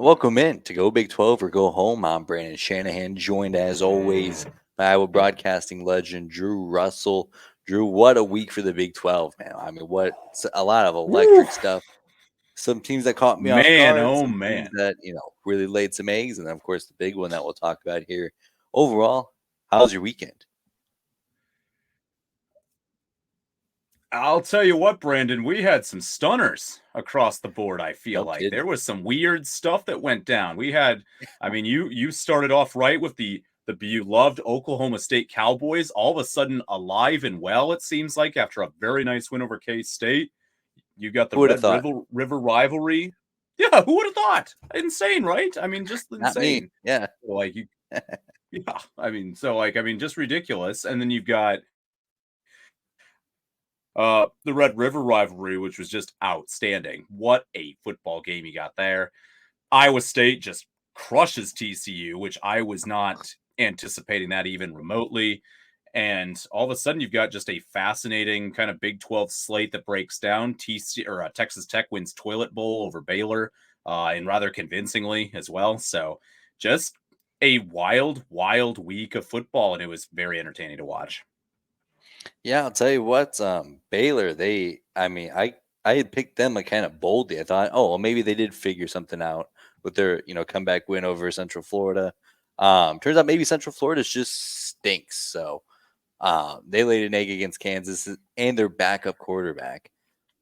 Welcome in to Go Big 12 or Go Home. I'm Brandon Shanahan, joined as always by Iowa broadcasting legend Drew Russell. Drew, what a week for the Big 12, man. I mean, what a lot of Woo! electric stuff. Some teams that caught me off Man, guard, oh some teams man. that, really laid some eggs, and then, of course, the big one that we'll talk about here. Overall, how was your weekend? I'll tell you what, Brandon, we had some stunners across the board, I feel No like. There kidding. was some weird stuff that went down. We had you started off right with the beloved Oklahoma State Cowboys all of a sudden alive and well, it seems like, after a very nice win over K-State. You got the Who would have Red thought? River rivalry. Yeah, who would have thought? Insane, right? I mean, just Not me. insane. Yeah. Like you yeah, just ridiculous. And then you've got the Red River rivalry, which was just outstanding. What a football game you got there. Iowa State just crushes TCU, which I was not anticipating that even remotely. And all of a sudden, you've got just a fascinating kind of Big 12 slate that breaks down. Texas Tech wins Toilet Bowl over Baylor, and rather convincingly as well. So, just a wild, wild week of football, and it was very entertaining to watch. Yeah, I'll tell you what, Baylor, I had picked them like kind of boldly. I thought, oh, well, maybe they did figure something out with their, comeback win over Central Florida. Turns out maybe Central Florida just stinks. So they laid an egg against Kansas and their backup quarterback.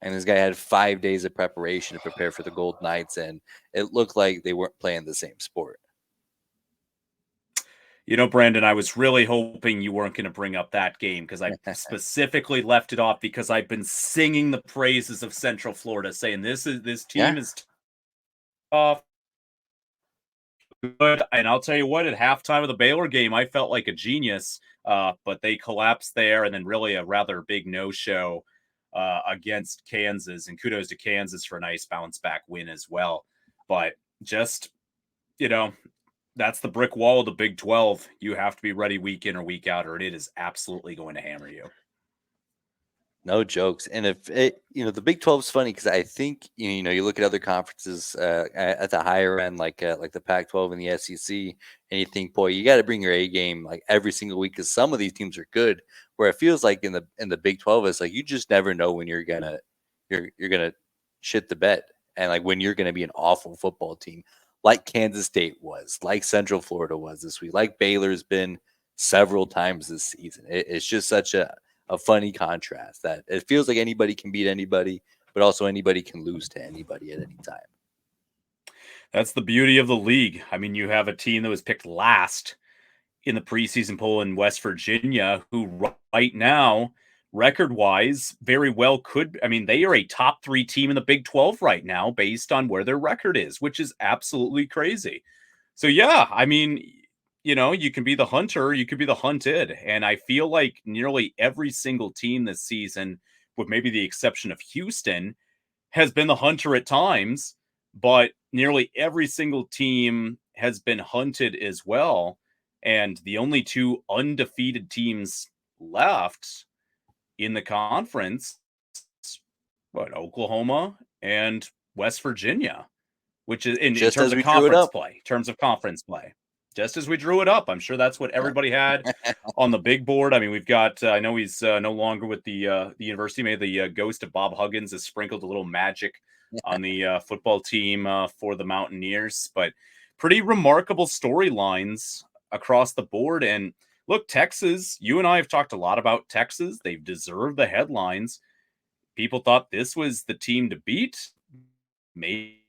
And this guy had 5 days of preparation to prepare for the Gold Knights, and it looked like they weren't playing the same sport. You know, Brandon, I was really hoping you weren't going to bring up that game because I specifically left it off because I've been singing the praises of Central Florida, saying this Yeah, team is tough, good. And I'll tell you what, at halftime of the Baylor game, I felt like a genius, but they collapsed there, and then really a rather big no-show against Kansas. And kudos to Kansas for a nice bounce back win as well. But just you know, that's the brick wall of the Big 12. You have to be ready week in or week out, or it is absolutely going to hammer you. no jokes. And if it, the Big 12 is funny because I think you look at other conferences at the higher end, like the Pac-12 and the SEC, and you think, boy, you got to bring your A game like every single week because some of these teams are good. Where it feels like in the Big 12, it's like you just never know when you're gonna shit the bed, and like when you're gonna be an awful football team, like Kansas State was, like Central Florida was this week, like Baylor's been several times this season. It's just such a funny contrast that it feels like anybody can beat anybody, but also anybody can lose to anybody at any time. That's the beauty of the league. I mean, you have a team that was picked last in the preseason poll in West Virginia, who right now, record wise, very well could. I mean, they are a top three team in the Big 12 right now based on where their record is, which is absolutely crazy. So, yeah, I mean, you can be the hunter, you could be the hunted. And I feel like nearly every single team this season, with maybe the exception of Houston, has been the hunter at times, but nearly every single team has been hunted as well. And the only two undefeated teams left in the conference, Oklahoma and West Virginia, which is in Just terms as of we drew it conference up. play, terms of conference play. Just as we drew it up. I'm sure that's what everybody had on the big board. I mean, we've got, I know he's no longer with the university. Maybe the ghost of Bob Huggins has sprinkled a little magic on the football team for the Mountaineers. But pretty remarkable storylines across the board. And look, Texas, you and I have talked a lot about Texas. They've deserved the headlines. People thought this was the team to beat. Maybe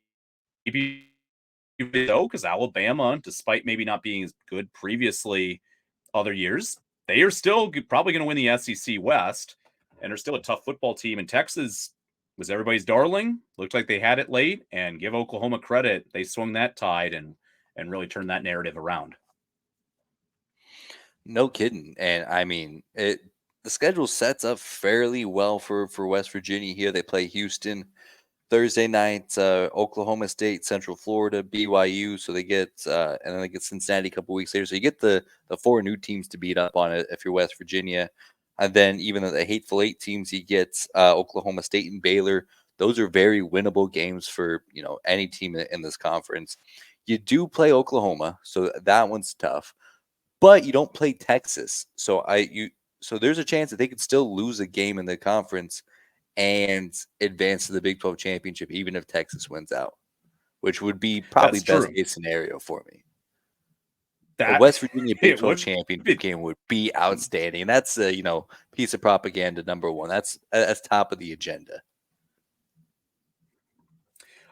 so, because Alabama, despite maybe not being as good previously other years, they are still probably going to win the SEC West and are still a tough football team. And Texas was everybody's darling. Looked like they had it late, and give Oklahoma credit, they swung that tide and really turned that narrative around. No kidding. And I mean, the schedule sets up fairly well for West Virginia here. They play Houston Thursday night, Oklahoma State, Central Florida, BYU. So they get and then they get Cincinnati a couple weeks later. So you get the four new teams to beat up on it if you're West Virginia. And then even the hateful eight teams, you get Oklahoma State and Baylor. Those are very winnable games for, any team in this conference. You do play Oklahoma, so that one's tough, but you don't play Texas. So there's a chance that they could still lose a game in the conference and advance to the Big 12 championship, even if Texas wins out, which would be probably That's best true. case scenario for me. A That West Virginia Big it 12 would championship game would be outstanding. And that's a, piece of propaganda number one. That's top of the agenda.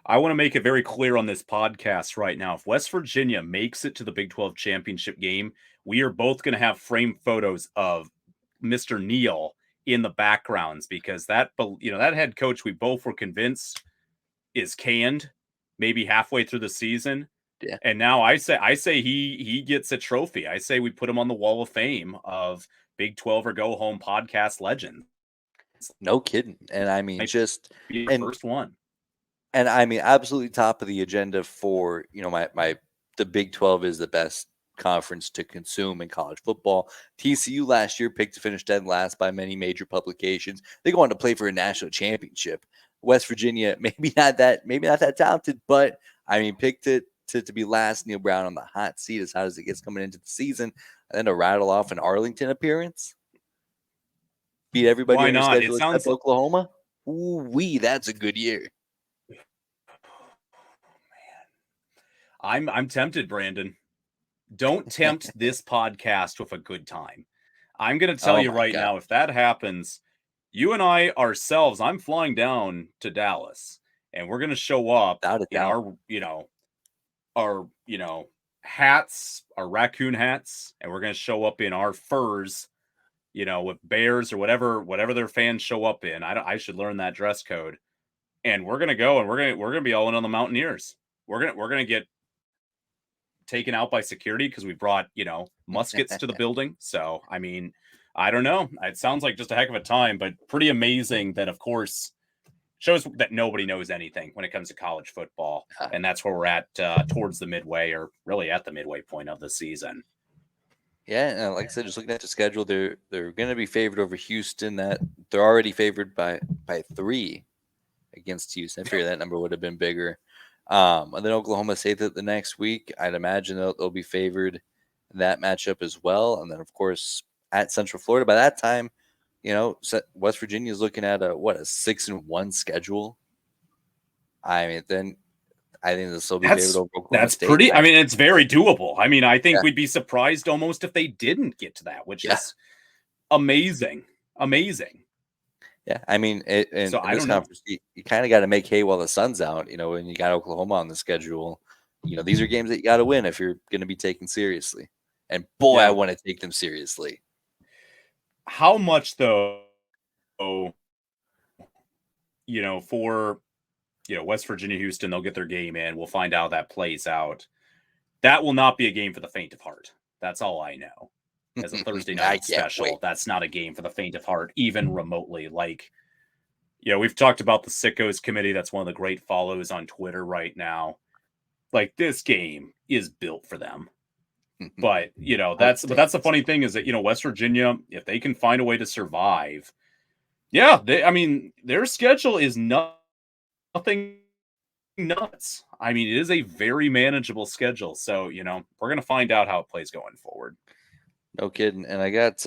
I want to make it very clear on this podcast right now. If West Virginia makes it to the Big 12 championship game, we are both going to have framed photos of Mr. Neal in the backgrounds, because that head coach, we both were convinced is canned maybe halfway through the season. Yeah. And now I say he gets a trophy. I say we put him on the wall of fame of Big 12 or Go Home podcast legends. No kidding. And I mean, just be the first one. And I mean, absolutely top of the agenda for, the Big 12 is the best conference to consume in college football. TCU last year picked to finish dead last by many major publications. They go on to play for a national championship. West Virginia, maybe not that talented, but I mean, picked it to be last. Neil Brown on the hot seat as hot as it gets coming into the season, and then to rattle off an Arlington appearance, beat everybody Why on your not? schedule except Oklahoma. Ooh, that's a good year. I'm tempted, Brandon. Don't tempt this podcast with a good time. I'm going to tell you right now, if that happens, you and I ourselves, I'm flying down to Dallas, and we're going to show up in our hats, our raccoon hats, and we're going to show up in our furs, with bears or whatever their fans show up in. I should learn that dress code. And we're going to go, and we're going to be all in on the Mountaineers. We're going to get taken out by security because we brought, muskets to the building. So, I mean, I don't know. It sounds like just a heck of a time, but pretty amazing that, of course, shows that nobody knows anything when it comes to college football. And that's where we're at towards the midway, or really at the midway point of the season. Yeah, and like I said, just looking at the schedule, they're going to be favored over Houston. That they're already favored by 3 against Houston. I figured that number would have been bigger. And then Oklahoma State the next week, I'd imagine they'll be favored in that matchup as well. And then, of course, at Central Florida, by that time, West Virginia is looking at a 6-1 schedule. I mean, then I think this will be favored over Oklahoma State. That's pretty. I mean, it's very doable. I mean, I think we'd be surprised almost if they didn't get to that, which is amazing. Amazing. Yeah, I mean, in this conference, you kind of got to make hay while the sun's out. When you got Oklahoma on the schedule, these are games that you got to win if you're going to be taken seriously. And boy, I want to take them seriously. How much though? For West Virginia, Houston, they'll get their game in. We'll find out how that plays out. That will not be a game for the faint of heart. That's all I know. As a Thursday night special, that's not a game for the faint of heart, even remotely. Like, we've talked about the Sickos Committee. That's one of the great follows on Twitter right now. Like, this game is built for them. But, that's the funny thing is that, West Virginia, if they can find a way to survive, their schedule is nothing nuts. I mean, it is a very manageable schedule. So, we're going to find out how it plays going forward. No kidding. And I got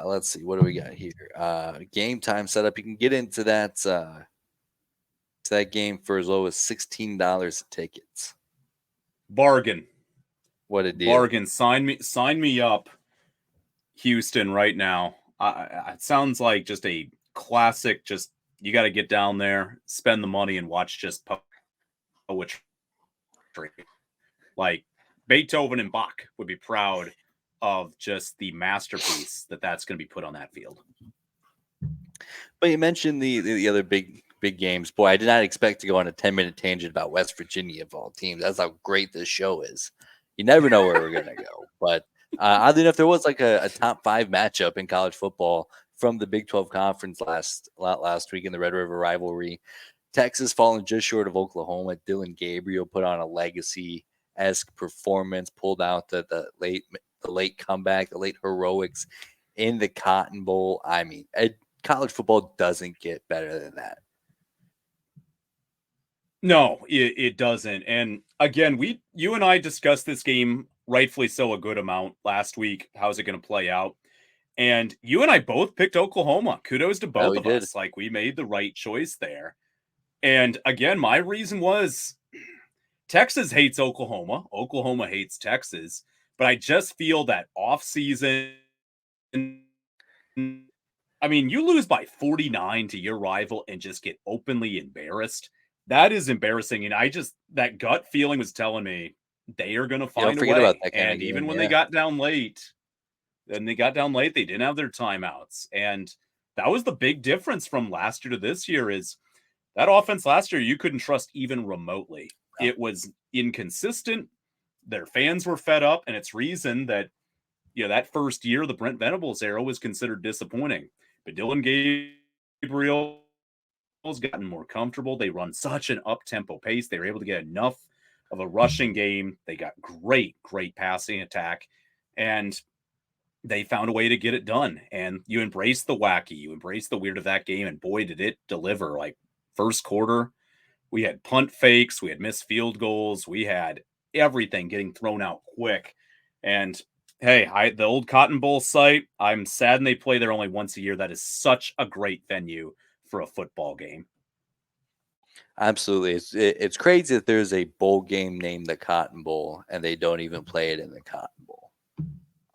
let's see, what do we got here? Game time setup. You can get into that game for as low as $16 tickets. Bargain. What a deal. Bargain. Sign me up, Houston, right now. It sounds like just a classic, just you got to get down there, spend the money, and watch just poetry. Like, Beethoven and Bach would be proud of just the masterpiece that's going to be put on that field. But you mentioned the other big games. Boy, I did not expect to go on a 10-minute tangent about West Virginia of all teams. That's how great this show is. You never know where we're going to go. But oddly enough, there was like a top 5 matchup in college football from the Big 12 conference last week in the Red River rivalry. Texas falling just short of Oklahoma. Dillon Gabriel put on a legacy-esque performance, pulled out the late comeback, the late heroics in the Cotton Bowl. I mean, college football doesn't get better than that. No, it doesn't. And again, you and I discussed this game, rightfully so, a good amount last week. How's it going to play out? And you and I both picked Oklahoma. Kudos to Yeah, both we of did. us. Like, we made the right choice there. And again, my reason was Texas hates Oklahoma. Oklahoma hates Texas. But I just feel that off season, I mean, you lose by 49 to your rival and just get openly embarrassed. That is embarrassing. And that gut feeling was telling me they are going to You don't find a forget about way. that kind of And even game. when Yeah. they got down late, they didn't have their timeouts. And that was the big difference from last year to this year is that offense last year, you couldn't trust even remotely. No. It was inconsistent. Their fans were fed up. And it's reason that, that first year, the Brent Venables era was considered disappointing. But Dylan Gabriel's gotten more comfortable. They run such an up-tempo pace. They were able to get enough of a rushing game. They got great passing attack. And they found a way to get it done. And you embrace the wacky, you embrace the weird of that game. And boy, did it deliver. Like, first quarter, we had punt fakes, we had missed field goals, we had everything getting thrown out quick. And hey, the old Cotton Bowl site, I'm saddened they play there only once a year. That is such a great venue for a football game. Absolutely. It's crazy that there's a bowl game named the Cotton Bowl and they don't even play it in the Cotton Bowl.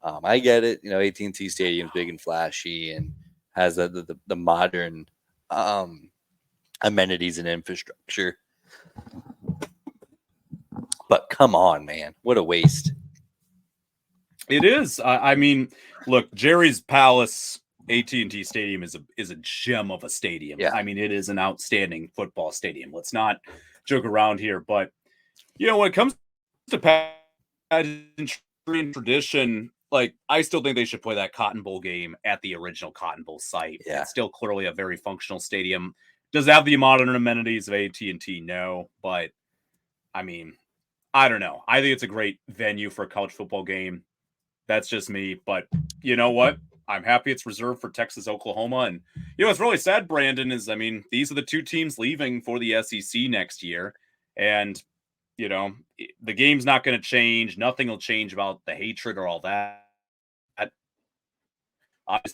I get it. AT&T Stadium's big and flashy and has the modern amenities and infrastructure. But come on, man. What a waste. It is. I mean, look, Jerry's Palace AT&T Stadium is a gem of a stadium. Yeah. I mean, it is an outstanding football stadium. Let's not joke around here. But, when it comes to pageantry and tradition, like, I still think they should play that Cotton Bowl game at the original Cotton Bowl site. Yeah. It's still clearly a very functional stadium. Does it have the modern amenities of AT&T? No. But, I mean, I don't know. I think it's a great venue for a college football game. That's just me. But you know what? I'm happy it's reserved for Texas, Oklahoma. And, what's really sad, Brandon, is, I mean, these are the two teams leaving for the SEC next year. And, the game's not going to change. Nothing will change about the hatred or all that.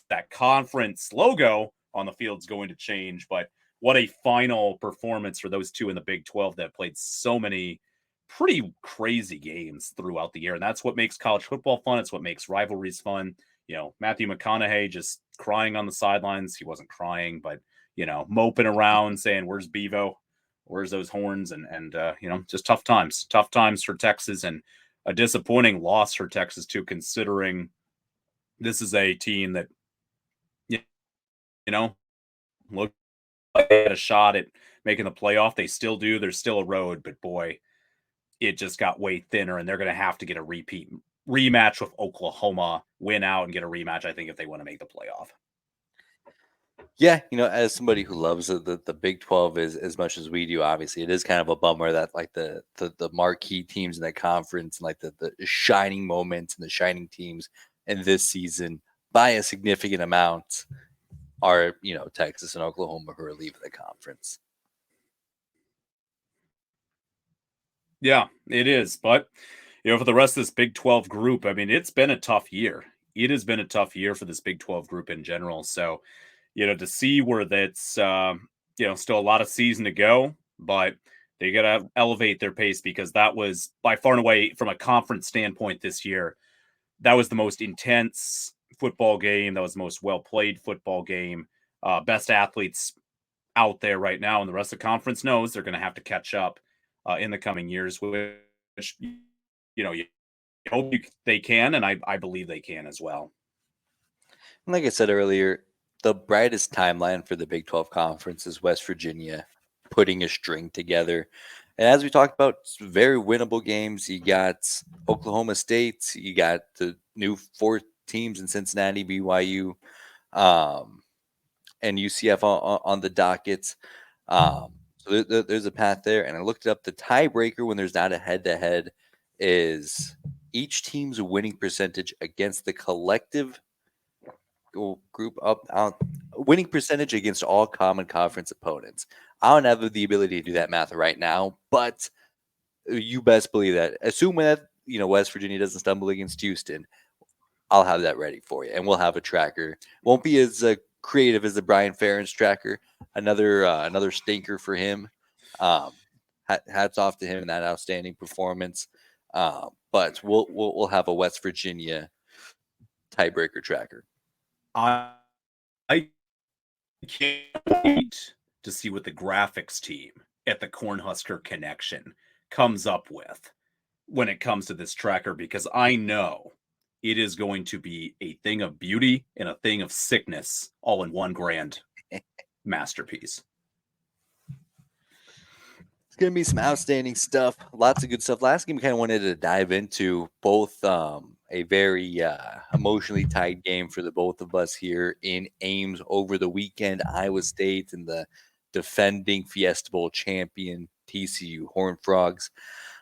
That conference logo on the field is going to change. But what a final performance for those two in the Big 12 that played so many pretty crazy games throughout the year. And that's what makes college football fun. It's what makes rivalries fun. Matthew McConaughey just crying on the sidelines. He wasn't crying, but, moping around saying, where's Bevo? Where's those horns? And just tough times for Texas, and a disappointing loss for Texas too, considering this is a team that, looked like they had a shot at making the playoff. They still do. There's still a road, but boy, it just got way thinner, and they're going to have to get a rematch with Oklahoma, win out and get a rematch, I think, if they want to make the playoff. Yeah, as somebody who loves the Big 12 as much as we do, obviously, it is kind of a bummer that like the marquee teams in the conference and like the shining moments and the shining teams in this season by a significant amount are, Texas and Oklahoma, who are leaving the conference. Yeah, it is. But, for the rest of this Big 12 group, I mean, it's been a tough year. It has been a tough year for this Big 12 group in general. So, to see where that's, still a lot of season to go, but they got to elevate their pace, because that was by far and away, from a conference standpoint this year, that was the most intense football game. That was the most well-played football game. Best athletes out there right now. And the rest of the conference knows they're going to have to catch up in the coming years, which, you hope they can. And I believe they can as well. And like I said earlier, the brightest timeline for the Big 12 conference is West Virginia putting a string together. And as we talked about, it's very winnable games. You got Oklahoma State, you got the new 4 teams in Cincinnati, BYU, and UCF on the dockets. So there's a path there. And I looked up the tiebreaker when there's not a head-to-head is each team's winning percentage against the collective group up winning percentage against all common conference opponents. I don't have the ability to do that math right now, but you best believe that. Assuming that West Virginia doesn't stumble against Houston, I'll have that ready for you, and we'll have a tracker. Won't be as creative as the Brian Ferentz tracker. Another stinker for him. Hats off to him in that outstanding performance. But we'll have a West Virginia tiebreaker tracker. I can't wait to see what the graphics team at the Cornhusker Connection comes up with when it comes to this tracker, because I know it is going to be a thing of beauty and a thing of sickness all in one grand masterpiece. It's going to be some outstanding stuff. Lots of good stuff. Last game, we kind of wanted to dive into both a very emotionally tied game for the both of us here in Ames over the weekend. Iowa State and the defending Fiesta Bowl champion TCU Horned Frogs.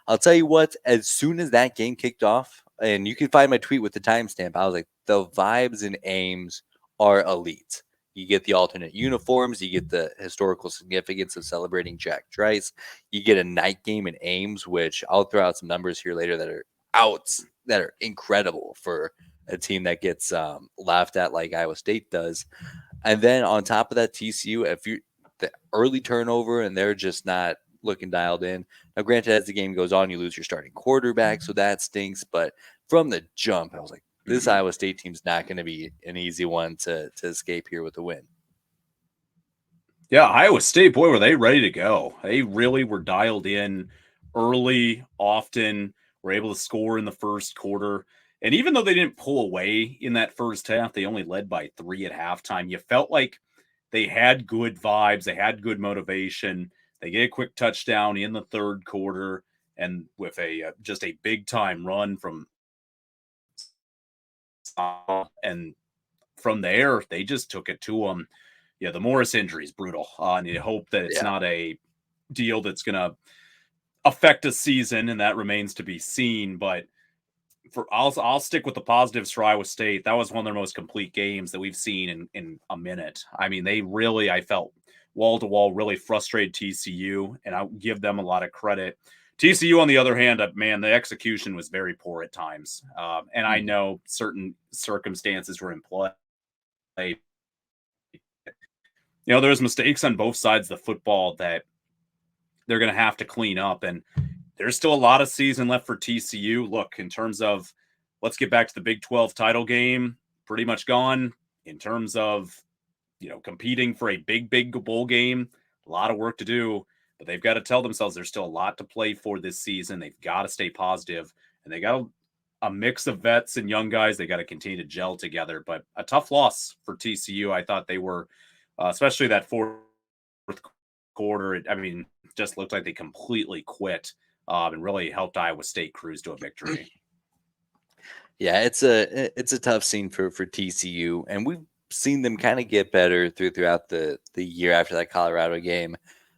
I'll tell you what, as soon as that game kicked off, and you can find my tweet with the timestamp, I was like, the vibes in Ames are elite. You get the alternate uniforms. You get the historical significance of celebrating Jack Trice. You get a night game in Ames, which I'll throw out some numbers here later that are incredible for a team that gets laughed at like Iowa State does. And then on top of that, TCU, if you the early turnover and they're just not looking dialed in. Now, granted, as the game goes on, you lose your starting quarterback, so that stinks. But from the jump, I was like, this Iowa State team's not going to be an easy one to escape here with a win. Yeah, Iowa State, boy, were they ready to go. They really were dialed in early, often, were able to score in the first quarter. And even though they didn't pull away in that first half, they only led by 3 at halftime. You felt like they had good vibes. They had good motivation. They get a quick touchdown in the third quarter, and with a just a big time run from and from there they just took it to them. Yeah, the Morris injury is brutal, and you hope that it's not a deal that's going to affect a season, and that remains to be seen. But I'll stick with the positives for Iowa State. That was one of their most complete games that we've seen in a minute. I mean, they really, I felt wall to wall, really frustrated TCU, and I'll give them a lot of credit. TCU, on the other hand, man, the execution was very poor at times. And I know certain circumstances were in play. There's mistakes on both sides of the football that they're going to have to clean up. And there's still a lot of season left for TCU. Look, in terms of, let's get back to the Big 12 title game, pretty much gone. In terms of, competing for a big bowl game, a lot of work to do. But they've got to tell themselves there's still a lot to play for this season. They've got to stay positive, and they got a mix of vets and young guys. They got to continue to gel together. But a tough loss for TCU. I thought they were, especially that fourth quarter. Just looked like they completely quit and really helped Iowa State cruise to a victory. Yeah, it's a tough scene for TCU, and we've seen them kind of get better throughout the year after that Colorado game.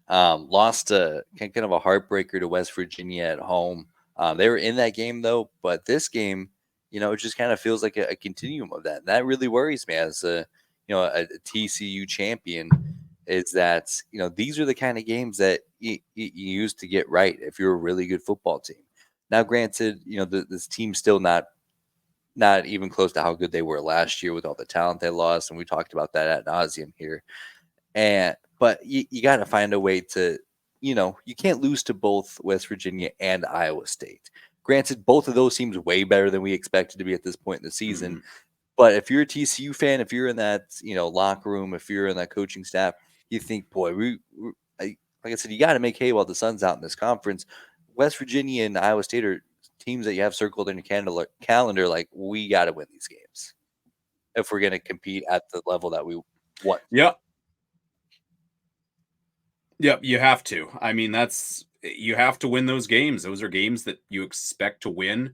Lost a kind of a heartbreaker to West Virginia at home. They were in that game though, but this game, it just kind of feels like a continuum of that. And that really worries me as a TCU champion. Is that these are the kind of games that you used to get right if you're a really good football team. Now, granted, this team's still not even close to how good they were last year with all the talent they lost, and we talked about that ad nauseum here. But you got to find a way to, you can't lose to both West Virginia and Iowa State. Granted, both of those seems way better than we expected to be at this point in the season. Mm-hmm. But if you're a TCU fan, if you're in that locker room, if you're in that coaching staff, you think, boy, like I said, you got to make hay while the sun's out in this conference. West Virginia and Iowa State are teams that you have circled in your calendar. Like, we got to win these games if we're going to compete at the level that we want. Yep, you have to. You have to win those games. Those are games that you expect to win.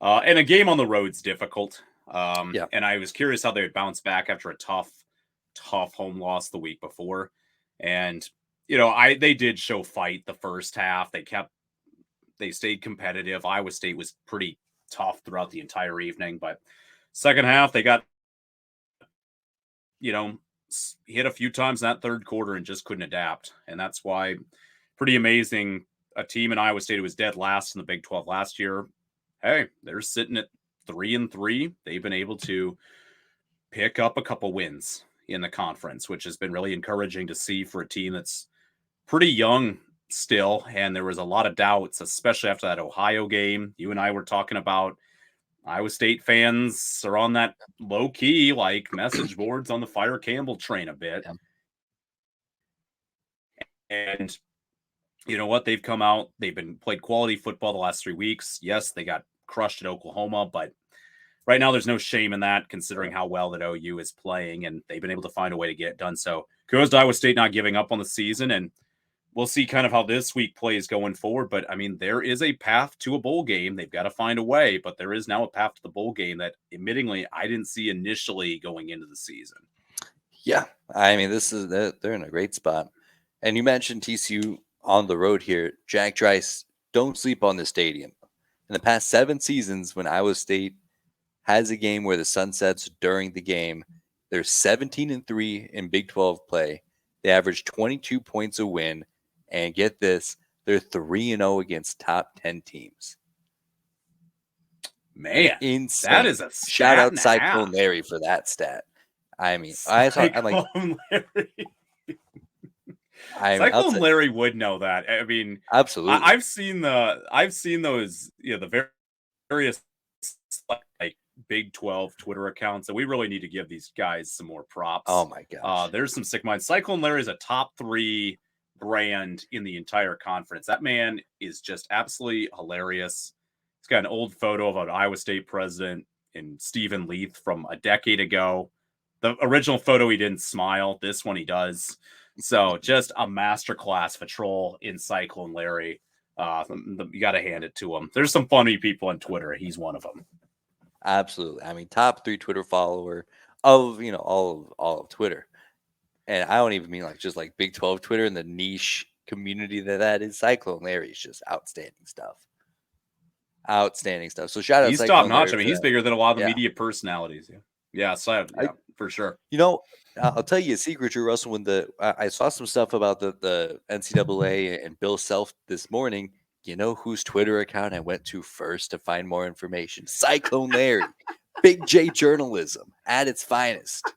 And a game on the road's difficult. And I was curious how they would bounce back after a tough home loss the week before. And, they did show fight the first half. They stayed competitive. Iowa State was pretty tough throughout the entire evening, but second half they got hit a few times in that third quarter and just couldn't adapt. And that's why pretty amazing. A team in Iowa State who was dead last in the Big 12 last year. Hey, they're sitting at 3-3. They've been able to pick up a couple wins in the conference, which has been really encouraging to see for a team that's pretty young still. And there was a lot of doubts, especially after that Ohio game. You and I were talking about Iowa State fans are on that low key, like message boards on the Fire Campbell train a bit. Yeah. And you know what? They've come out. They've been played quality football the last 3 weeks. Yes, they got crushed at Oklahoma, but right now there's no shame in that considering how well that OU is playing, and they've been able to find a way to get it done. So kudos to Iowa State not giving up on the season, and we'll see kind of how this week plays going forward. But, I mean, there is a path to a bowl game. They've got to find a way, but there is now a path to the bowl game that, admittingly, I didn't see initially going into the season. Yeah, I mean, they're in a great spot. And you mentioned TCU on the road here. Jack Trice, don't sleep on the stadium. In the past 7 seasons, when Iowa State has a game where the sun sets during the game, they're 17-3 in Big 12 play. They average 22 points a win. And get this, they're 3-0 against top 10 teams. Man, insane. That is a stat. Shout out Cyclone Larry for that stat. I mean, Cyclone Larry would know that. I mean, absolutely. I've seen those, the various like Big 12 Twitter accounts, and we really need to give these guys some more props. Oh my gosh. There's some sick minds. Cyclone Larry is a top 3 brand in the entire conference. That man is just absolutely hilarious. He's got an old photo of an Iowa State president and Stephen Leith from a decade ago. The original photo, he didn't smile. This one, he does. So just a masterclass for troll in Cyclone Larry. You got to hand it to him. There's some funny people on Twitter. He's one of them. Absolutely. I mean, top 3 Twitter follower of, all of Twitter. And I don't even mean just like Big 12 Twitter and the niche community that is. Cyclone Larry is just outstanding stuff. Outstanding stuff. So shout out. He's top notch. I mean, he's bigger than a lot of the media personalities. Yeah, for sure. I'll tell you a secret, Drew Russell. When I saw some stuff about the NCAA and Bill Self this morning, you know whose Twitter account I went to first to find more information? Cyclone Larry. Big J journalism at its finest.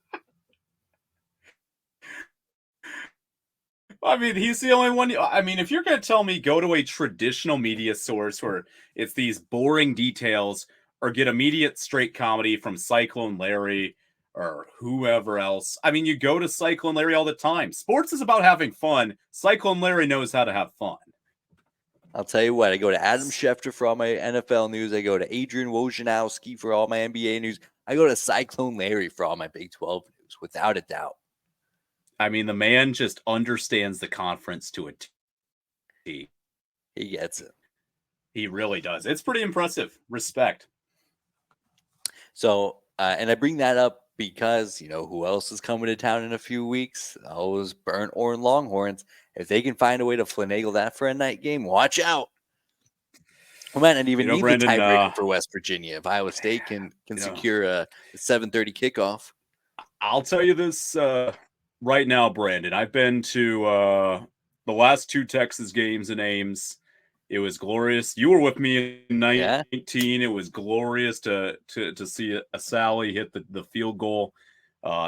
I mean, he's the only one. I mean, if you're going to tell me go to a traditional media source where it's these boring details, or get immediate straight comedy from Cyclone Larry or whoever else, I mean, you go to Cyclone Larry all the time. Sports is about having fun. Cyclone Larry knows how to have fun. I'll tell you what, I go to Adam Schefter for all my NFL news. I go to Adrian Wojnarowski for all my NBA news. I go to Cyclone Larry for all my Big 12 news, without a doubt. I mean, the man just understands the conference to a T. He gets it. He really does. It's pretty impressive. Respect. So, and I bring that up because, who else is coming to town in a few weeks? Those Burnt Orange Longhorns. If they can find a way to finagle that for a night game, watch out. We might not even need Brendan, the tiebreaker for West Virginia if Iowa State can secure a 7:30 kickoff. I'll tell you this right now, Brandon. I've been to the last 2 Texas games in Ames. It was glorious. You were with me in 19. Yeah. It was glorious to see a Sally hit the field goal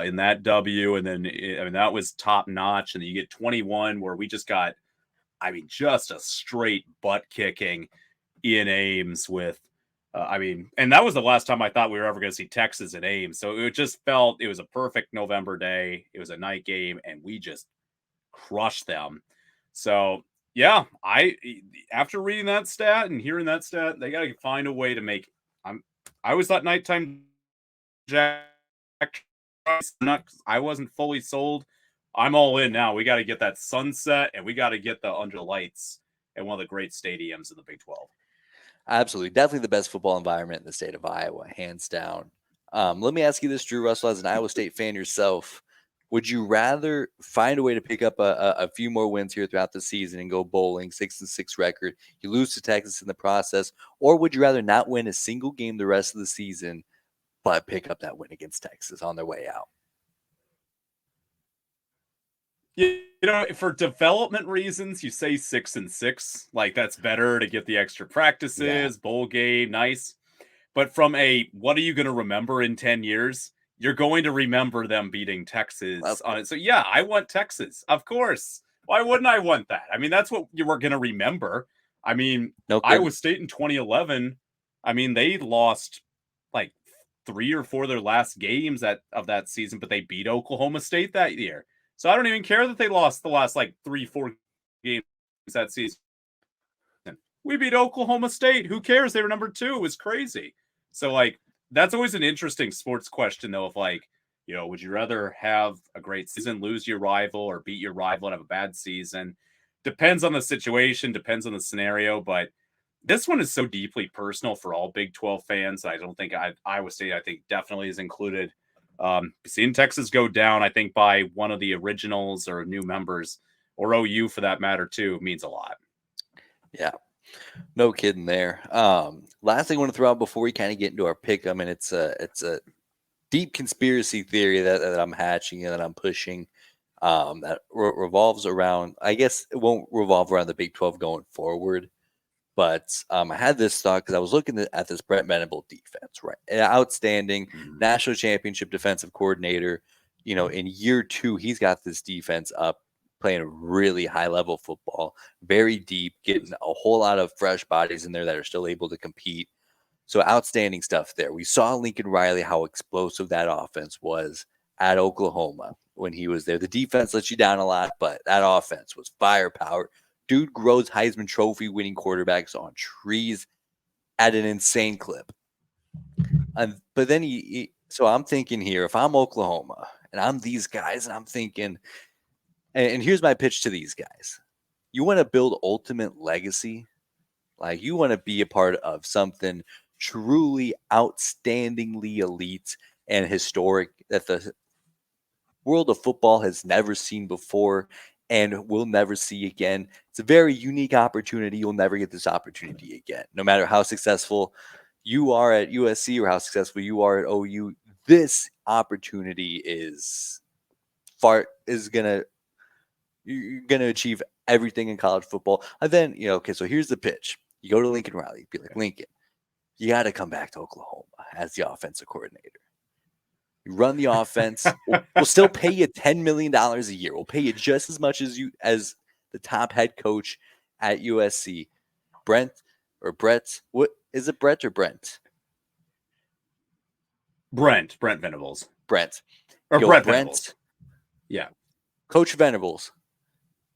in that W. And then, that was top notch. And then you get 21 where we just got, just a straight butt kicking in Ames with, and that was the last time I thought we were ever going to see Texas in Ames. So it just felt it was a perfect November day. It was a night game and we just crushed them. So, yeah, after reading that stat and hearing that stat, they got to find a way to make. I was that nighttime Jack. I wasn't fully sold. I'm all in now. We got to get that sunset, and we got to get the under lights at one of the great stadiums in the Big 12. Absolutely, definitely the best football environment in the state of Iowa, hands down. Let me ask you this, Drew Russell, as an Iowa State fan yourself. Would you rather find a way to pick up a few more wins here throughout the season and go bowling, 6-6 record? You lose to Texas in the process, or would you rather not win a single game the rest of the season, but pick up that win against Texas on their way out? For development reasons, you say 6-6. Like, that's better to get the extra practices, bowl game, nice. But from what are you going to remember in 10 years? You're going to remember them beating Texas on it. So, yeah, I want Texas. Of course. Why wouldn't I want that? I mean, that's what you were going to remember. I mean, No kidding. Iowa State in 2011, I mean, they lost like 3 or 4 of their last games of that season, but they beat Oklahoma State that year. So I don't even care that they lost the last like 3-4 games that season. We beat Oklahoma State. Who cares? They were number 2. It was crazy. So, like, that's always an interesting sports question, though, of like, would you rather have a great season, lose your rival, or beat your rival and have a bad season? Depends on the situation, depends on the scenario, but this one is so deeply personal for all Big 12 fans. I don't think Iowa State, I think, definitely is included. Seeing Texas go down, I think, by one of the originals or new members, or OU for that matter, too, means a lot. Yeah. No kidding there. Last thing I want to throw out before we kind of get into our pick, I mean, it's a deep conspiracy theory that I'm hatching and that I'm pushing that revolves around, I guess it won't revolve around the Big 12 going forward, but I had this thought because I was looking at this Brent Venable defense, right? An outstanding national championship defensive coordinator. In year 2, he's got this defense up, playing really high level football, very deep, getting a whole lot of fresh bodies in there that are still able to compete. So outstanding stuff there. We saw Lincoln Riley, how explosive that offense was at Oklahoma when he was there. The defense let you down a lot, but that offense was firepower. Dude grows Heisman Trophy winning quarterbacks on trees at an insane clip. But then so I'm thinking here, if I'm Oklahoma and I'm these guys and I'm thinking, and here's my pitch to these guys. You want to build ultimate legacy? Like, you want to be a part of something truly outstandingly elite and historic that the world of football has never seen before and will never see again. It's a very unique opportunity. You'll never get this opportunity again. No matter how successful you are at USC or how successful you are at OU, this opportunity you're going to achieve everything in college football. And then, okay, so here's the pitch. You go to Lincoln Riley, be like, Lincoln, you got to come back to Oklahoma as the offensive coordinator. You run the offense. We'll still pay you $10 million a year. We'll pay you just as much as the top head coach at USC. Brett. What is it, Brett or Brent? Brent Venables. Brent. Or Brent Venables. Yeah. Coach Venables.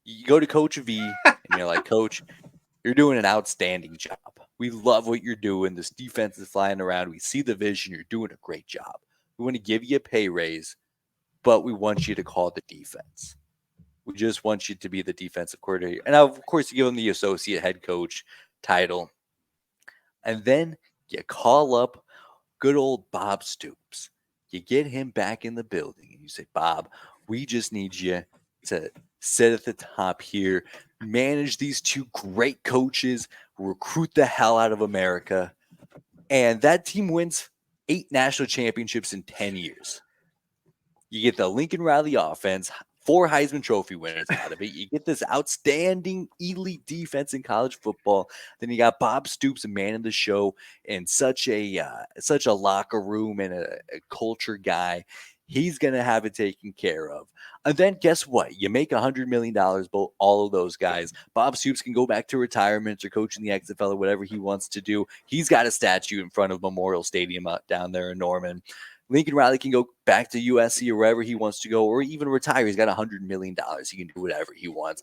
You go to Coach V and you're like, Coach, you're doing an outstanding job. We love what you're doing. This defense is flying around. We see the vision. You're doing a great job. We want to give you a pay raise, but we want you to call the defense. We just want you to be the defensive coordinator. And of course, you give him the associate head coach title. And then you call up good old Bob Stoops. You get him back in the building and you say, Bob, we just need you to sit at the top here, manage these 2 great coaches, recruit the hell out of America. And that team wins 8 national championships in 10 years. You get the Lincoln Riley offense, 4 Heisman Trophy winners out of it. You get this outstanding elite defense in college football. Then you got Bob Stoops, a man of the show, and such a locker room and a culture guy. He's going to have it taken care of. And then guess what? You make $100 million, both all of those guys. Bob Stoops can go back to retirement or coaching the XFL or whatever he wants to do. He's got a statue in front of Memorial Stadium out down there in Norman. Lincoln Riley can go back to USC or wherever he wants to go, or even retire. He's got $100 million. He can do whatever he wants.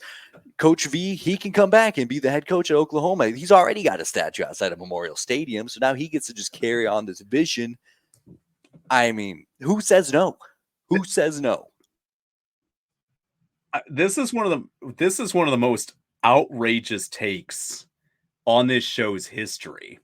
Coach V, he can come back and be the head coach at Oklahoma. He's already got a statue outside of Memorial Stadium, so now he gets to just carry on this vision. I mean, who says no? Who says no? This is one of the most outrageous takes on this show's history,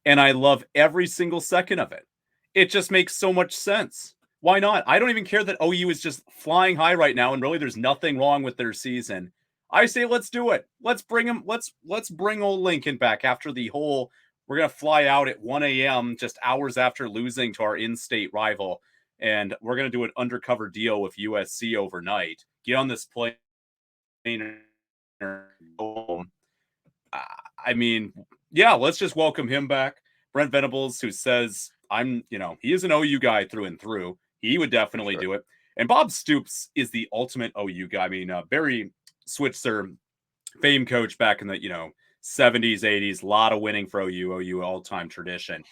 and I love every single second of it. It just makes so much sense. Why not? I don't even care that OU is just flying high right now, and really there's nothing wrong with their season. I say let's do it. Let's bring him. Let's bring old Lincoln back after the whole. We're gonna fly out at 1 a.m. just hours after losing to our in-state rival. and we're going to do an undercover deal with USC overnight. Get on this plane and go home. I mean, yeah, let's just welcome him back. Brent Venables, who says, he is an OU guy through and through. He would definitely do it. And Bob Stoops is the ultimate OU guy. I mean, Barry Switzer, fame coach back in the, 70s, 80s, a lot of winning for OU all-time tradition.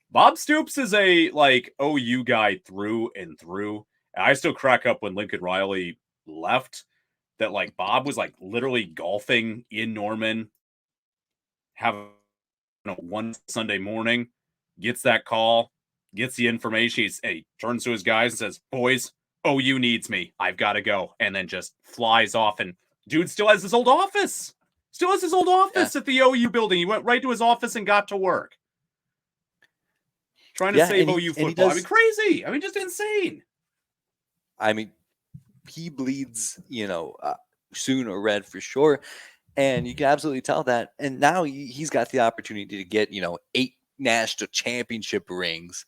Bob Stoops is a OU guy through and through. And I still crack up when Lincoln Riley left that Bob was literally golfing in Norman, having one Sunday morning, gets that call, gets the information. He turns to his guys and says, "Boys, OU needs me. I've got to go." And then just flies off. And dude still has his old office. At the OU building. He went right to his office and got to work. Trying to save OU football. Crazy. Just insane. He bleeds, Sooner red for sure. And you can absolutely tell that. And now he's got the opportunity to get, 8 national championship rings,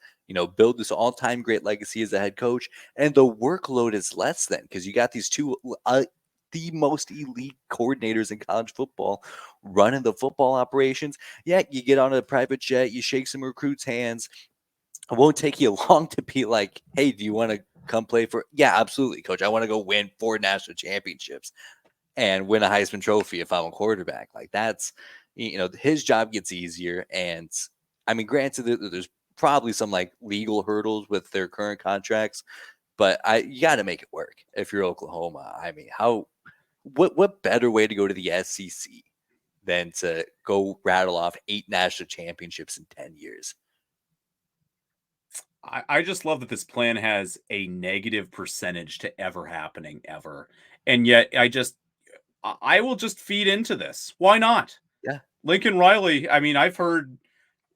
build this all-time great legacy as a head coach. And the workload is less then because you got these two, the most elite coordinators in college football running the football operations. Yeah, you get on a private jet, you shake some recruits' hands. It won't take you long to be like, "Hey, do you want to come play for?" Yeah, absolutely, coach. I want to go win 4 national championships and win a Heisman Trophy if I'm a quarterback. That's, his job gets easier. And granted, there's probably some legal hurdles with their current contracts, but you got to make it work if you're Oklahoma. What better way to go to the SEC than to go rattle off 8 national championships in 10 years? I just love that this plan has a negative percentage to ever happening ever. And yet I will just feed into this. Why not? Yeah. Lincoln Riley, I've heard,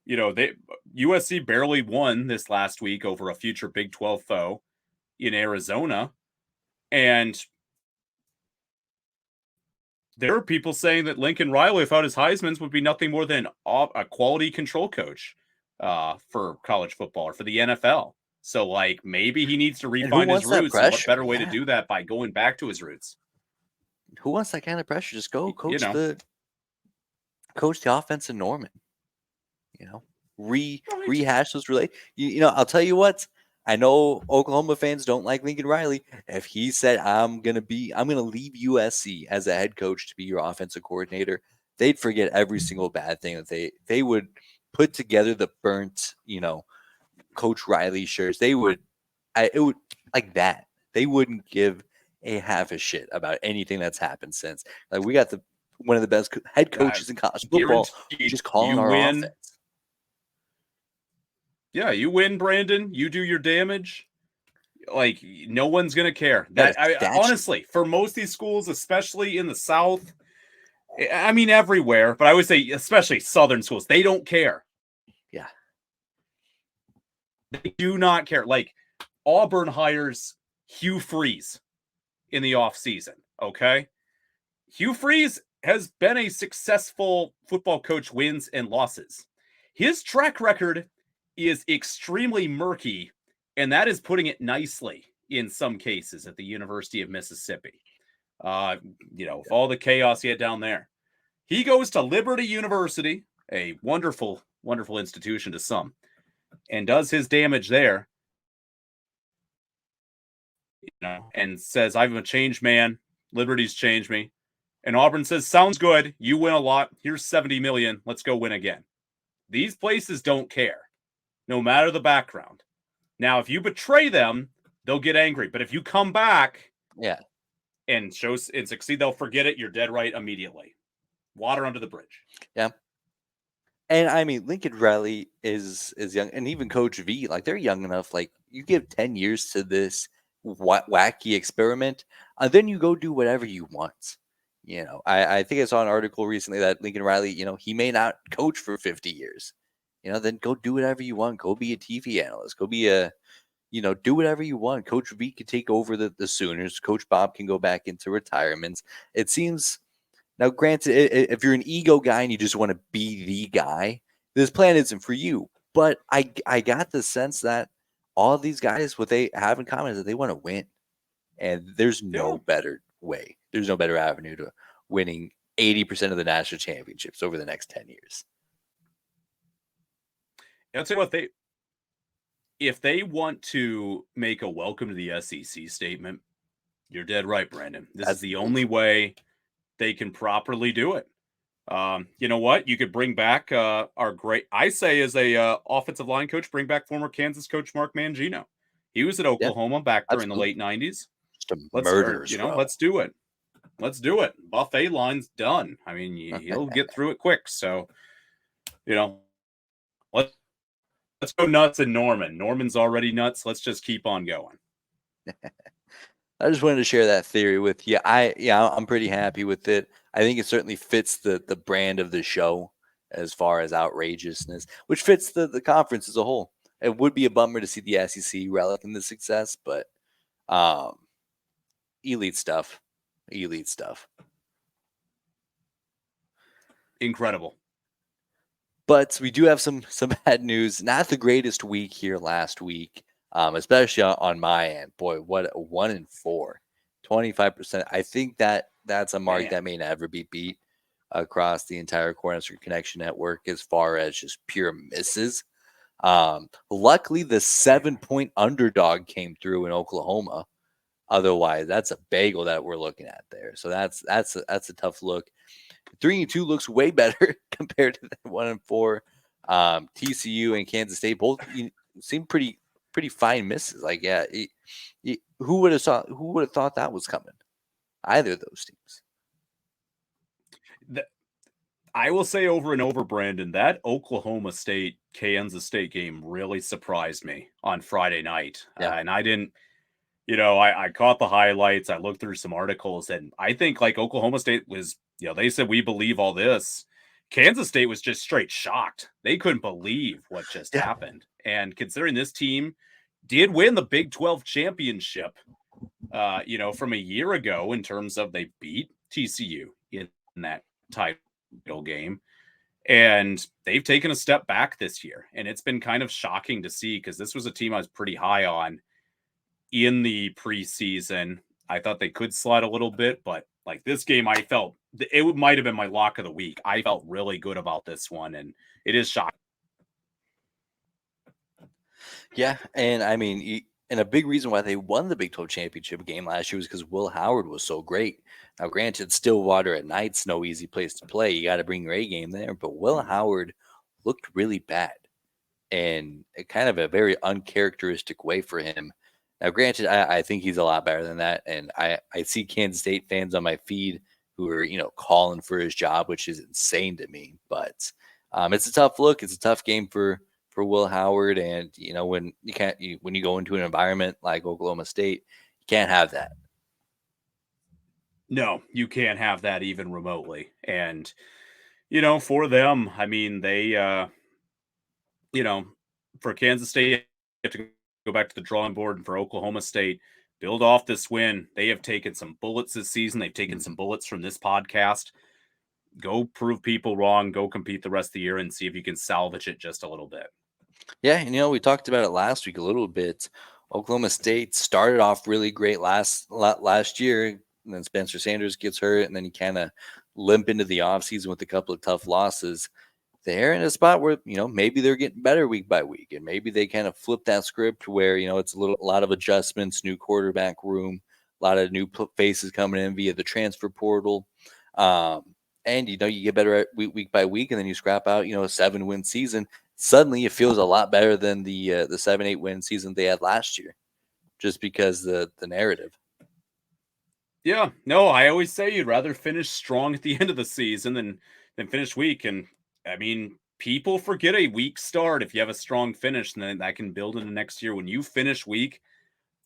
USC barely won this last week over a future Big 12 foe in Arizona. And there are people saying that Lincoln Riley, without his Heisman's, would be nothing more than a quality control coach for college football or for the NFL. So, maybe he needs to refine his roots. And what better way to do that by going back to his roots? Who wants that kind of pressure? Just go coach the offense in Norman. Rehash those related. I'll tell you what. I know Oklahoma fans don't like Lincoln Riley. If he said, I'm gonna leave USC as a head coach to be your offensive coordinator, they'd forget every single bad thing that they would put together the burnt, Coach Riley shirts. It would like that. They wouldn't give a half a shit about anything that's happened since. We got one of the best head coaches in college football just calling our offense. Yeah, you win, Brandon. You do your damage. No one's gonna care. Honestly, for most of these schools, especially in the South, everywhere, but I would say especially Southern schools, they don't care. Yeah, they do not care. Auburn hires Hugh Freeze in the offseason. Okay, Hugh Freeze has been a successful football coach, wins and losses. His track record is extremely murky, and that is putting it nicely in some cases at the University of Mississippi. With all the chaos he had down there. He goes to Liberty University, a wonderful, wonderful institution to some, and does his damage there. And says, "I'm a changed man. Liberty's changed me." And Auburn says, "Sounds good. You win a lot. Here's $70 million. Let's go win again." These places don't care, no matter the background. Now, if you betray them, they'll get angry. But if you come back, and succeed, they'll forget it. You're dead right immediately. Water under the bridge. Yeah. And Lincoln Riley is young, and even Coach V, they're young enough. You give 10 years to this wacky experiment, then you go do whatever you want. I think I saw an article recently that Lincoln Riley, he may not coach for 50 years. Then go do whatever you want. Go be a TV analyst. Go be do whatever you want. Coach V can take over the Sooners. Coach Bob can go back into retirements. It seems, now granted, if you're an ego guy and you just want to be the guy, this plan isn't for you. But I got the sense that all these guys, what they have in common is that they want to win. And there's Yeah. no better way. There's no better avenue to winning 80% of the national championships over the next 10 years. I'll tell you what, if they want to make a welcome to the SEC statement, you're dead right, Brandon. This is That's the the only move. way they can properly do it. You know what? You could bring back our great, I say, as a offensive line coach, bring back former Kansas coach Mark Mangino. He was at Yeah, Oklahoma back during the late absolutely. '90s. Just a murderous row. Let's do it. Let's do it. Buffet line's done. I mean, he'll get through it quick. So, you know, let's go nuts in Norman. Norman's already nuts. Let's just keep on going. I just wanted to share that theory with you. I'm pretty happy with it. I think it certainly fits the brand of the show as far as outrageousness, which fits the conference as a whole. It would be a bummer to see the SEC relic in the success, but um, elite stuff. Elite stuff. Incredible. But we do have some bad news. Not the greatest week here last week, especially on my end. Boy, what a 1-4, 25%. I think that's a mark that may never be beat across the entire Cornerstone Connection network as far as just pure misses. Luckily, the 7-point underdog came through in Oklahoma. Otherwise, that's a bagel that we're looking at there. So that's a tough look. 3-2 looks way better compared to the 1-4. TCU and Kansas State both seem pretty fine misses. Like, yeah, who would have thought that was coming? Either of those teams. I will say over and over, Brandon, that Oklahoma State Kansas State game really surprised me on Friday night. Yeah. And I didn't, I caught the highlights. I looked through some articles, and I think like Oklahoma State was, they said we believe all this. Kansas State was just straight shocked. They couldn't believe what just happened. And considering this team did win the Big 12 championship, from a year ago in terms of they beat TCU in that title game. And they've taken a step back this year. And it's been kind of shocking to see because this was a team I was pretty high on in the preseason. I thought they could slide a little bit, but like this game, I felt it might have been my lock of the week. I felt really good about this one, and it is shocking. Yeah, and I mean, and a big reason why they won the Big 12 championship game last year was because Will Howard was so great. Now, granted, Stillwater at night's no easy place to play. You got to bring your A game there, but Will Howard looked really bad, and kind of a very uncharacteristic way for him. Now, granted, I think he's a lot better than that, and I see Kansas State fans on my feed who are calling for his job, which is insane to me. But it's a tough look. It's a tough game for Will Howard, and when when you go into an environment like Oklahoma State, you can't have that. No, you can't have that even remotely. And for them, I mean, they for Kansas State, you have to go back to the drawing board, and for Oklahoma State, build off this win. They have taken some bullets this season. They've taken some bullets from this podcast. Go prove people wrong. Go compete the rest of the year and see if you can salvage it just a little bit. Yeah, and we talked about it last week a little bit. Oklahoma State started off really great last year, and then Spencer Sanders gets hurt, and then you kind of limp into the offseason with a couple of tough losses. They're in a spot where maybe they're getting better week by week, and maybe they kind of flip that script where it's a lot of adjustments, new quarterback room, a lot of new faces coming in via the transfer portal, and you get better week by week, and then you scrap out a 7-win season. Suddenly, it feels a lot better than the 7-8 win season they had last year, just because the narrative. Yeah, no, I always say you'd rather finish strong at the end of the season than finish weak. And I mean, people forget a weak start. If you have a strong finish, then that can build into next year. When you finish weak,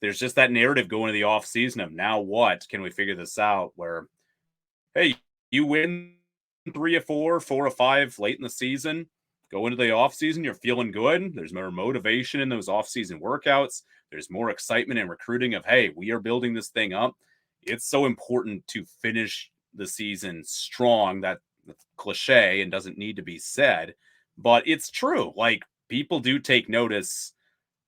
there's just that narrative going to the off season of now what? Can we figure this out? Where, hey, you win 3 of 4, 4 of 5 late in the season, go into the off season, you're feeling good. There's more motivation in those off season workouts. There's more excitement and recruiting of, hey, we are building this thing up. It's so important to finish the season strong. That's cliche and doesn't need to be said, but it's true. Like, people do take notice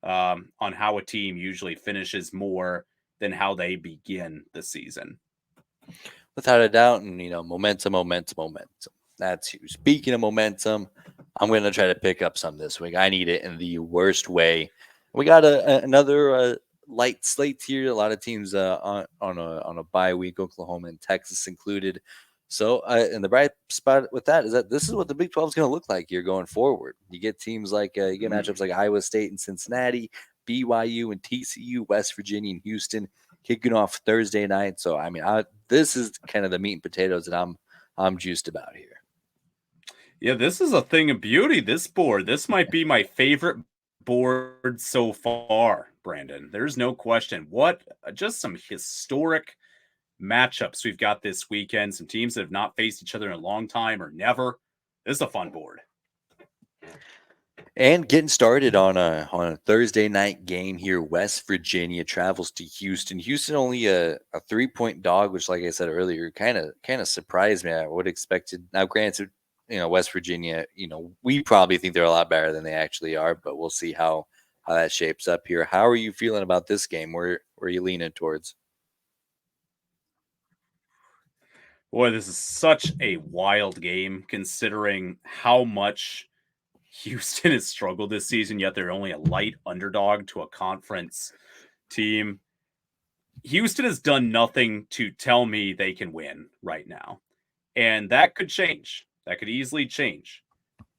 on how a team usually finishes more than how they begin the season. Without a doubt, and momentum. That's huge. Speaking of momentum, I'm going to try to pick up some this week. I need it in the worst way. We got another light slate here. A lot of teams on a bye week, Oklahoma and Texas included. So, and the bright spot with that is that this is what the Big 12 is going to look like here going forward. You get teams like you get matchups like Iowa State and Cincinnati, BYU and TCU, West Virginia and Houston kicking off Thursday night. So, I mean, this is kind of the meat and potatoes that I'm juiced about here. Yeah, this is a thing of beauty. This board, this might be my favorite board so far, Brandon. There's no question. What just some historic matchups we've got this weekend. Some teams that have not faced each other in a long time or never. This is a fun board. And getting started on a Thursday night game here, West Virginia travels to Houston. Houston only a 3-point dog, which, like I said earlier, kind of surprised me. I would have expected. Now, granted, West Virginia, we probably think they're a lot better than they actually are, but we'll see how that shapes up here. How are you feeling about this game? Where are you leaning towards? Boy, this is such a wild game considering how much Houston has struggled this season, yet they're only a light underdog to a conference team. Houston has done nothing to tell me they can win right now. And that could change. That could easily change.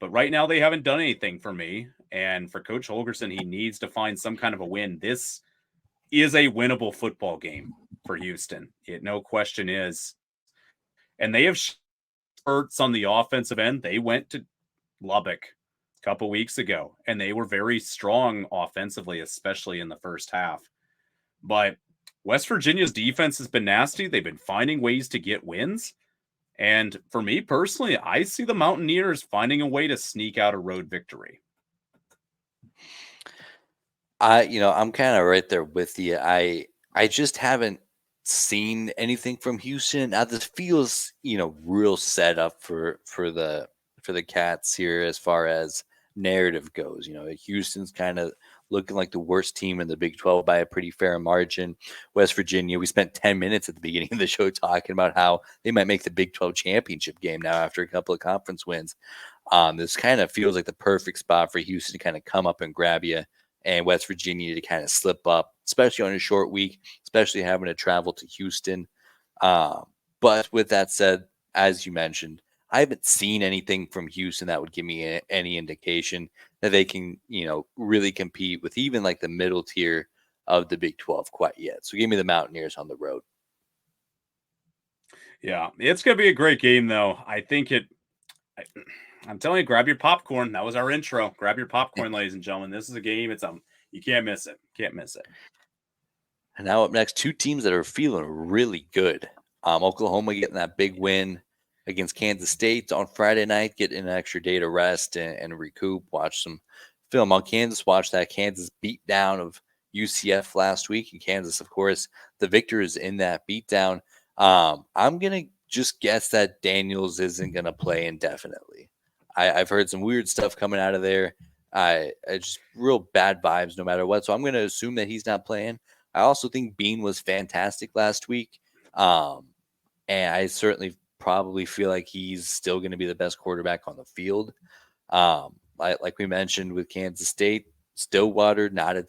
But right now, they haven't done anything for me. And for Coach Holgorsen, he needs to find some kind of a win. This is a winnable football game for Houston. It no question is. And they have spurts on the offensive end. They went to Lubbock a couple weeks ago, and they were very strong offensively, especially in the first half. But West Virginia's defense has been nasty. They've been finding ways to get wins. And for me personally, I see the Mountaineers finding a way to sneak out a road victory. I'm kind of right there with you. I just haven't seen anything from Houston. Now this feels, real set up for the Cats here as far as narrative goes. Houston's kind of looking like the worst team in the Big 12 by a pretty fair margin. West Virginia, we spent 10 minutes at the beginning of the show talking about how they might make the Big 12 championship game now after a couple of conference wins. This kind of feels like the perfect spot for Houston to kind of come up and grab you, and West Virginia to kind of slip up, especially on a short week, especially having to travel to Houston. But with that said, as you mentioned, I haven't seen anything from Houston that would give me any indication that they can, really compete with even like the middle tier of the Big 12 quite yet. So give me the Mountaineers on the road. Yeah, it's going to be a great game, though. I think I'm telling you, grab your popcorn. That was our intro. Grab your popcorn, ladies and gentlemen. This is a game. You can't miss it. Can't miss it. And now up next, two teams that are feeling really good. Oklahoma getting that big win against Kansas State on Friday night, getting an extra day to rest and recoup, watch some film on Kansas, watch that Kansas beat down of UCF last week. And Kansas, of course, the victor is in that beatdown. I'm going to just guess that Daniels isn't going to play indefinitely. I've heard some weird stuff coming out of there. I just real bad vibes no matter what. So I'm going to assume that he's not playing. I also think Bean was fantastic last week. And I certainly probably feel like he's still going to be the best quarterback on the field. Like we mentioned with Kansas State, Stillwater, not an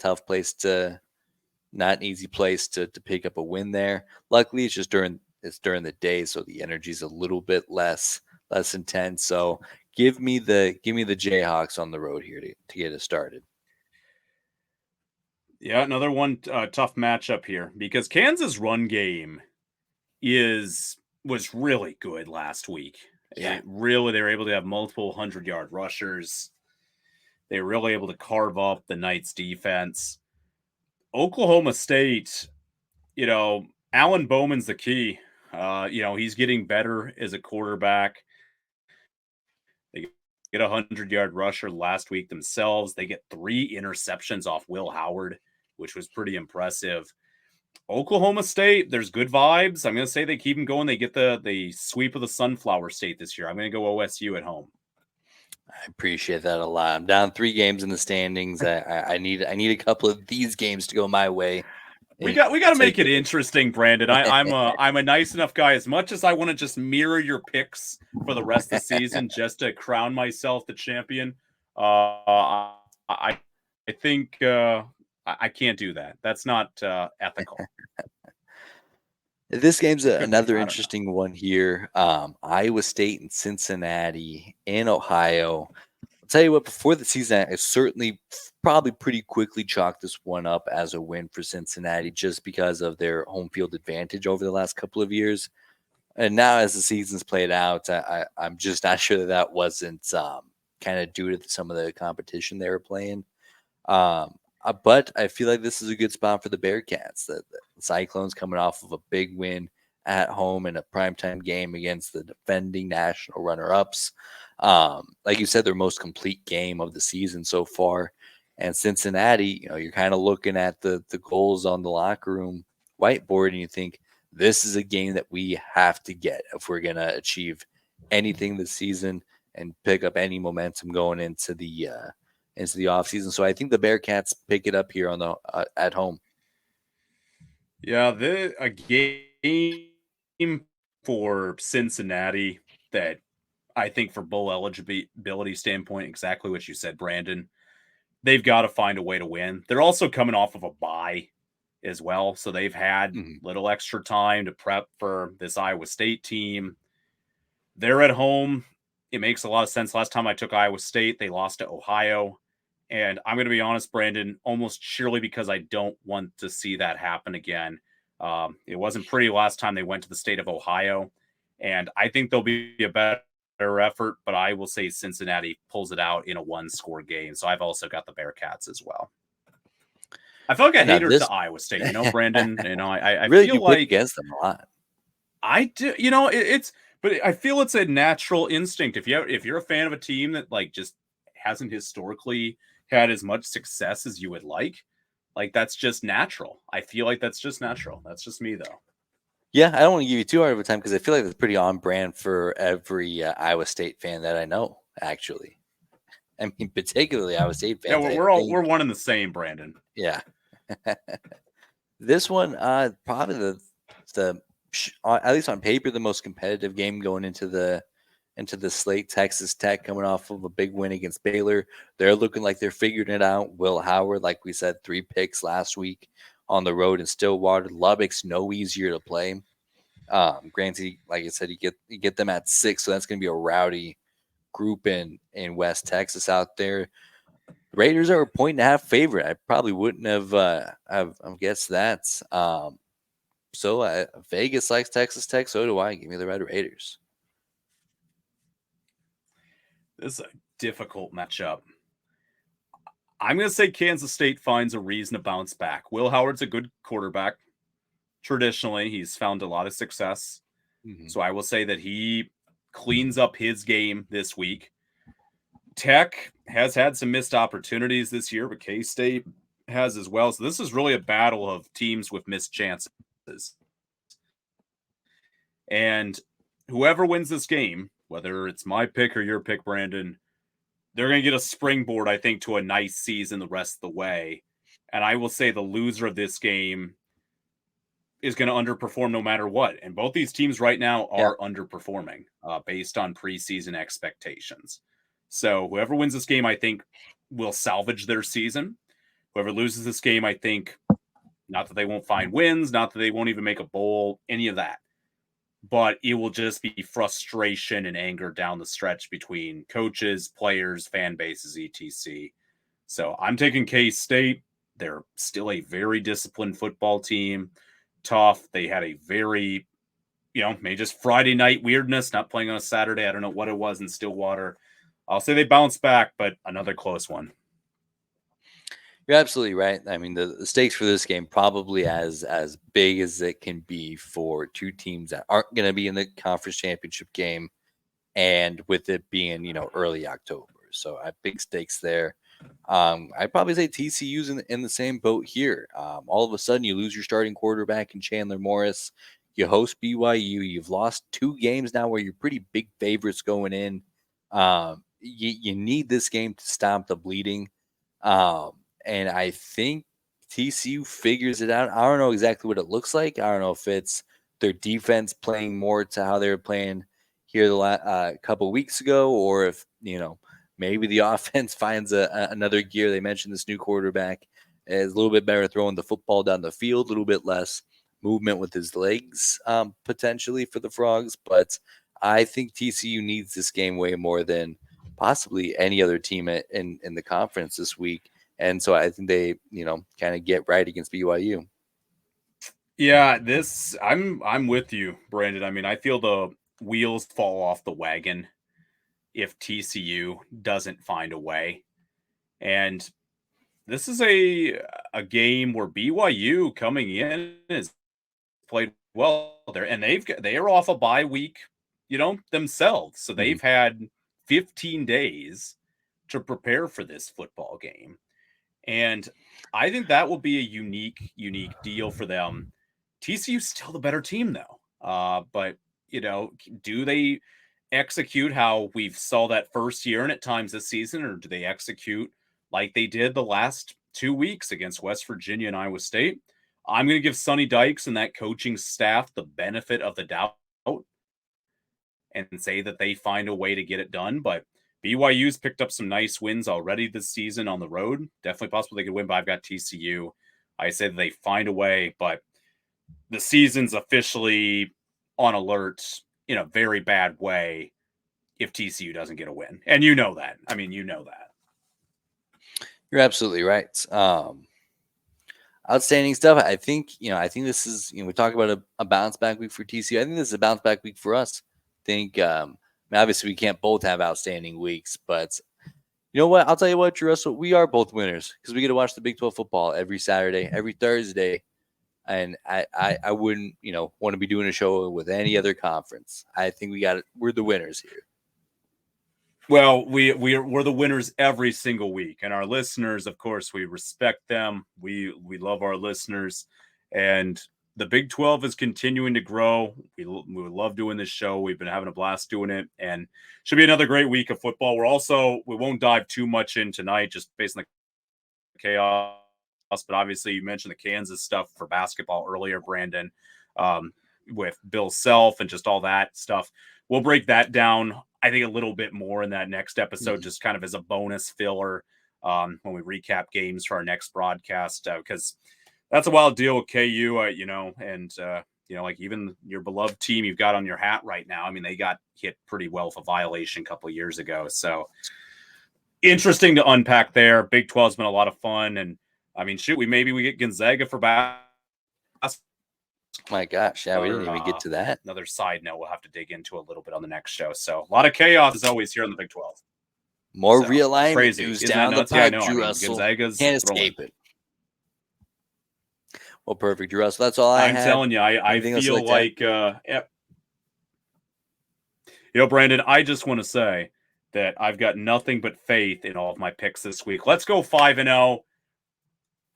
easy place to pick up a win there. Luckily, it's during the day, so the energy's a little bit less intense. So give me the Jayhawks on the road here to get it started. Yeah, another one tough matchup here because Kansas' run game was really good last week. Yeah. They were able to have multiple 100-yard rushers. They were really able to carve up the Knights defense. Oklahoma State, Alan Bowman's the key. He's getting better as a quarterback. They get a 100-yard rusher last week themselves. They get 3 interceptions off Will Howard, which was pretty impressive. Oklahoma State, there's good vibes. I'm going to say they keep them going. They get the sweep of the Sunflower State this year. I'm going to go OSU at home. I appreciate that a lot. I'm down 3 games in the standings. I need a couple of these games to go my way. We And got I'll to make take it it. interesting, Brandon. I'm a nice enough guy. As much as I want to just mirror your picks for the rest of the season, just to crown myself the champion, I think I can't do that. That's not ethical. This game's Could be. another I don't know. interesting one here. Iowa State and Cincinnati in Ohio. I'll tell you what, before the season, I certainly probably pretty quickly chalked this one up as a win for Cincinnati just because of their home field advantage over the last couple of years. And now, as the season's played out, I'm just not sure that that wasn't kind of due to some of the competition they were playing. But I feel like this is a good spot for the Bearcats. The Cyclones coming off of a big win at home in a primetime game against the defending national runner-ups. Like you said, their most complete game of the season so far. And Cincinnati, you're kind of looking at the goals on the locker room whiteboard, and you think this is a game that we have to get if we're going to achieve anything this season and pick up any momentum going into the offseason. So I think the Bearcats pick it up here on the at home. Yeah, a game for Cincinnati that I think for bowl eligibility standpoint, exactly what you said, Brandon. They've got to find a way to win. They're also coming off of a bye as well, so they've had little extra time to prep for this Iowa State team. They're at home. It makes a lot of sense. Last time I took Iowa State, they lost to Ohio. And I'm going to be honest, Brandon, almost surely because I don't want to see that happen again. It wasn't pretty last time they went to the state of Ohio. And I think there'll be a better effort, but I will say Cincinnati pulls it out in a one-score game. So I've also got the Bearcats as well. I feel like a hater to Iowa State, Brandon. I really feel do like pick against them a lot. I do, but I feel it's a natural instinct. If you're a fan of a team that like just hasn't historically had as much success as you would like that's just natural. I feel like that's just natural. That's just me though. Yeah, I don't want to give you too hard of a time because I feel like it's pretty on brand for every Iowa State fan that I know. Actually, I mean, particularly Iowa State fans. Yeah, we're one and the same, Brandon. Yeah. This one, probably the at least on paper, the most competitive game going into the slate. Texas Tech coming off of a big win against Baylor. They're looking like they're figuring it out. Will Howard, like we said, 3 picks last week on the road in Stillwater. Lubbock's no easier to play. Granted, like I said, you get them at 6, so that's going to be a rowdy group in West Texas out there. Raiders are a 1.5 favorite. I probably wouldn't have guessed that. So Vegas likes Texas Tech. So do I. Give me the Red Raiders. This is a difficult matchup. I'm going to say Kansas State finds a reason to bounce back. Will Howard's a good quarterback. Traditionally, he's found a lot of success. So I will say that he cleans up his game this week. Tech has had some missed opportunities this year, but K-State has as well. So this is really a battle of teams with missed chances. And whoever wins this game, whether it's my pick or your pick, Brandon, they're going to get a springboard, I think, to a nice season the rest of the way. And I will say the loser of this game is going to underperform no matter what. And both these teams right now are underperforming based on preseason expectations. So whoever wins this game, I think, will salvage their season. Whoever loses this game, I think, not that they won't find wins, not that they won't even make a bowl, any of that. But it will just be frustration and anger down the stretch between coaches, players, fan bases, etc. So I'm taking K-State. They're still a very disciplined football team. Tough. They had a very, maybe just Friday night weirdness, not playing on a Saturday. I don't know what it was in Stillwater. I'll say they bounced back, but another close one. You're absolutely right. I mean, the stakes for this game probably as big as it can be for two teams that aren't going to be in the conference championship game, and with it being early October, so I have big stakes there. I'd probably say TCU's in the same boat here. All of a sudden, you lose your starting quarterback in Chandler Morris. You host BYU. You've lost 2 games now where you're pretty big favorites going in. you need this game to stop the bleeding. And I think TCU figures it out. I don't know exactly what it looks like. I don't know if it's their defense playing more to how they were playing here the couple of weeks ago, or if maybe the offense finds another gear. They mentioned this new quarterback is a little bit better throwing the football down the field, a little bit less movement with his legs potentially for the Frogs. But I think TCU needs this game way more than possibly any other team in the conference this week. And so I think they, kind of get right against BYU. Yeah, I'm with you, Brandon. I mean, I feel the wheels fall off the wagon if TCU doesn't find a way. And this is a game where BYU coming in is played well there, and they are off a bye week, themselves. So they've had 15 days to prepare for this football game. And I think that will be a unique deal for them. TCU's still the better team though. But do they execute how we saw that first year and at times this season, or do they execute like they did the last 2 weeks against West Virginia and Iowa State? I'm going to give Sonny Dykes and that coaching staff the benefit of the doubt and say that they find a way to get it done. But BYU's picked up some nice wins already this season on the road. Definitely possible they could win, but I've got TCU. I say that they find a way, but the season's officially on alert in a very bad way if TCU doesn't get a win. And you know that. I mean, you know that. You're absolutely right. Outstanding stuff. I think this is, we talk about a bounce back week for TCU. I think this is a bounce back week for us. I think, obviously we can't both have outstanding weeks, but you know what? I'll tell you what, Drew Russell, we are both winners because we get to watch the Big 12 football every Saturday, every Thursday. And I wouldn't, want to be doing a show with any other conference. I think we're the winners here. Well, we're the winners every single week, and our listeners, of course, we respect them. We love our listeners, and the Big 12 is continuing to grow. We love doing this show. We've been having a blast doing it, and should be another great week of football. We won't dive too much in tonight, just based on the chaos. But obviously, you mentioned the Kansas stuff for basketball earlier, Brandon, with Bill Self and just all that stuff. We'll break that down, I think, a little bit more in that next episode, just kind of as a bonus filler when we recap games for our next broadcast, because that's a wild deal with KU, and like even your beloved team you've got on your hat right now. I mean, they got hit pretty well with a violation a couple of years ago. So interesting to unpack there. Big 12's been a lot of fun. And I mean, maybe we get Gonzaga for basketball. My gosh, yeah, we didn't even get to that. Another side note we'll have to dig into a little bit on the next show. So a lot of chaos as always here on the Big 12. More realignment news down the pipe, Drew Russell. Gonzaga's can't escape it. Well, perfect, Drew Russell. That's all I'm telling you, I feel like Brandon, I just want to say that I've got nothing but faith in all of my picks this week. Let's go 5-0.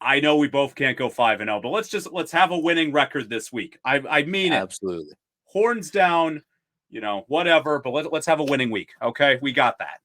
I know we both can't go 5-0, but let's have a winning record this week. I mean it. Absolutely. Horns down, whatever, but let's have a winning week. Okay? We got that.